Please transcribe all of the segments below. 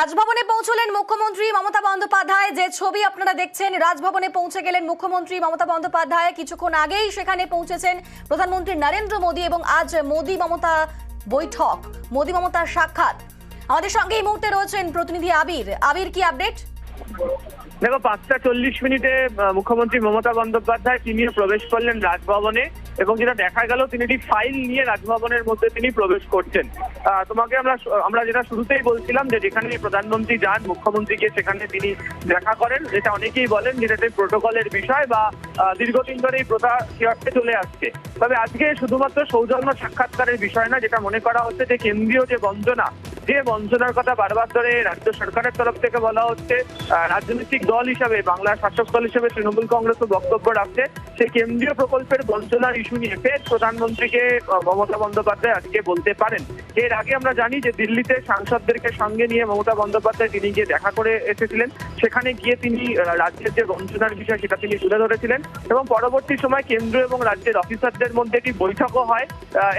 রাজভবনে পৌঁছলেন মুখ্যমন্ত্রী মমতা বন্দ্যোপাধ্যায়। যে ছবি আপনারা দেখছেন, রাজভবনে পৌঁছে গেলেন মুখ্যমন্ত্রী মমতা বন্দ্যোপাধ্যায়। কিছুক্ষণ আগেই সেখানে পৌঁছেছেন প্রধানমন্ত্রী নরেন্দ্র মোদী এবং আজ মোদী মমতা বৈঠক, মোদী মমতার সাক্ষাৎ। আমাদের সঙ্গে এই মুহূর্তে রয়েছেন প্রতিনিধি আবির। আবির, কি আপডেট? দেখো, 5:40 মুখ্যমন্ত্রী মমতা বন্দ্যোপাধ্যায় তিনিও প্রবেশ করলেন রাজভবনে এবং যেটা দেখা গেল তিনি একটি ফাইল নিয়ে রাজভবনের মধ্যে তিনি প্রবেশ করছেন। তোমাকে আমরা যেটা শুরুতেই বলছিলাম যে যেখানে প্রধানমন্ত্রী যান মুখ্যমন্ত্রীকে সেখানে তিনি দেখা করেন, যেটা অনেকেই বলেন যেটা একটি প্রোটোকলের বিষয় বা দীর্ঘদিন ধরে এই প্রথা কি চলে আসছে। তবে আজকে শুধুমাত্র সৌজন্য সাক্ষাৎকারের বিষয় না, যেটা মনে করা হচ্ছে যে কেন্দ্রীয় যে বঞ্চনার কথা বারবার ধরে রাজ্য সরকারের তরফ থেকে বলা হচ্ছে, রাজনৈতিক দল হিসাবে বাংলার শাসক দল হিসেবে তৃণমূল কংগ্রেসও বক্তব্য রাখছে, সেই কেন্দ্রীয় প্রকল্পের বঞ্চনার ইস্যু নিয়ে ফের প্রধানমন্ত্রীকে মমতা বন্দ্যোপাধ্যায় আজকে বলতে পারেন। এর আগে আমরা জানি যে দিল্লিতে সাংসদদেরকে সঙ্গে নিয়ে মমতা বন্দ্যোপাধ্যায় তিনি গিয়ে দেখা করে এসেছিলেন। সেখানে গিয়ে তিনি রাজ্যের যে বঞ্চনার বিষয় সেটা তিনি তুলে ধরেছিলেন এবং পরবর্তী সময় কেন্দ্র এবং রাজ্যের অফিসারদের মধ্যে একটি বৈঠকও হয়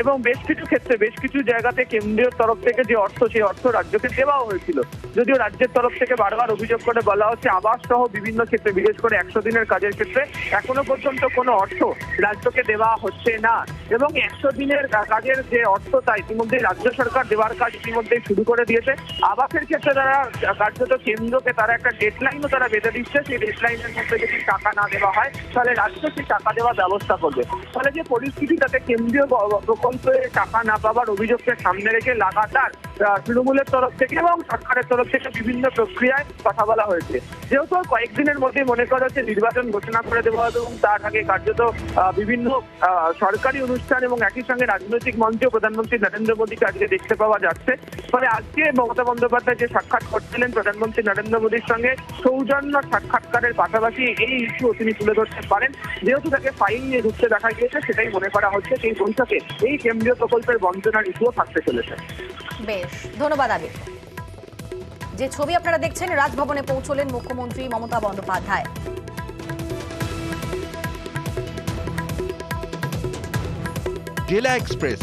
এবং বেশ কিছু ক্ষেত্রে বেশ কিছু জায়গাতে কেন্দ্রীয় তরফ থেকে যে অর্থ সেই অর্থ রাজ্যকে দেওয়াও হয়েছিল। যদিও রাজ্যের তরফ থেকে বারবার অভিযোগ করে বলা হচ্ছে আবাস সহ বিভিন্ন ক্ষেত্রে, বিশেষ করে 100 দিনের কাজের ক্ষেত্রে এখনো পর্যন্ত কোনো অর্থ রাজ্যকে দেওয়া হচ্ছে না এবং 100 দিনের কাজের যে অর্থ তা ইতিমধ্যে রাজ্য সরকার দেওয়ার কাজ ইতিমধ্যে শুরু করে দিয়েছে। আবাসের ক্ষেত্রে তারা কার্যত কেন্দ্রকে তারা একটা ডেডলাইনও তারা বেঁধে দিচ্ছে, সেই ডেডলাইনের মধ্যে যদি টাকা না দেওয়া হয় তাহলে রাজ্য সেই টাকা দেওয়ার ব্যবস্থা করবে। ফলে যে পরিস্থিতি, তাতে কেন্দ্রীয় প্রকল্পে টাকা না পাওয়ার অভিযোগকে সামনে রেখে লাগাতার তৃণমূলের তরফ থেকে এবং সরকারের তরফ থেকে বিভিন্ন প্রক্রিয়ায় কথা বলা হয়েছে। যেহেতু কয়েকদিনের মধ্যে মনে করা হচ্ছে নির্বাচন ঘোষণা করে দেওয়া হবে এবং তার আগে কার্যত বিভিন্ন সরকারি অনুষ্ঠান এবং একই সঙ্গে রাজনৈতিক মঞ্চেও প্রধানমন্ত্রী নরেন্দ্র মোদীকে আজকে দেখতে পাওয়া যাচ্ছে। ফলে আজকে মমতা বন্দ্যোপাধ্যায় যে সাক্ষাৎ করছিলেন প্রধানমন্ত্রী নরেন্দ্র মোদীর সঙ্গে, সৌজন্য সাক্ষাৎকারের পাশাপাশি এই ইস্যু তিনি তুলে ধরতে পারেন। যেহেতু তাকে ফাইল নিয়ে ঢুকতে দেখা গিয়েছে, সেটাই মনে করা হচ্ছে সেই বৈঠকে এই কেন্দ্রীয় প্রকল্পের বঞ্চনার ইস্যুও থাকতে চলেছে। বেশ, ধন্যবাদ আবির। যে ছবি আপনারা দেখছেন, রাজভবনে পৌঁছলেন মুখ্যমন্ত্রী মমতা বন্দ্যোপাধ্যায়। জেলা এক্সপ্রেস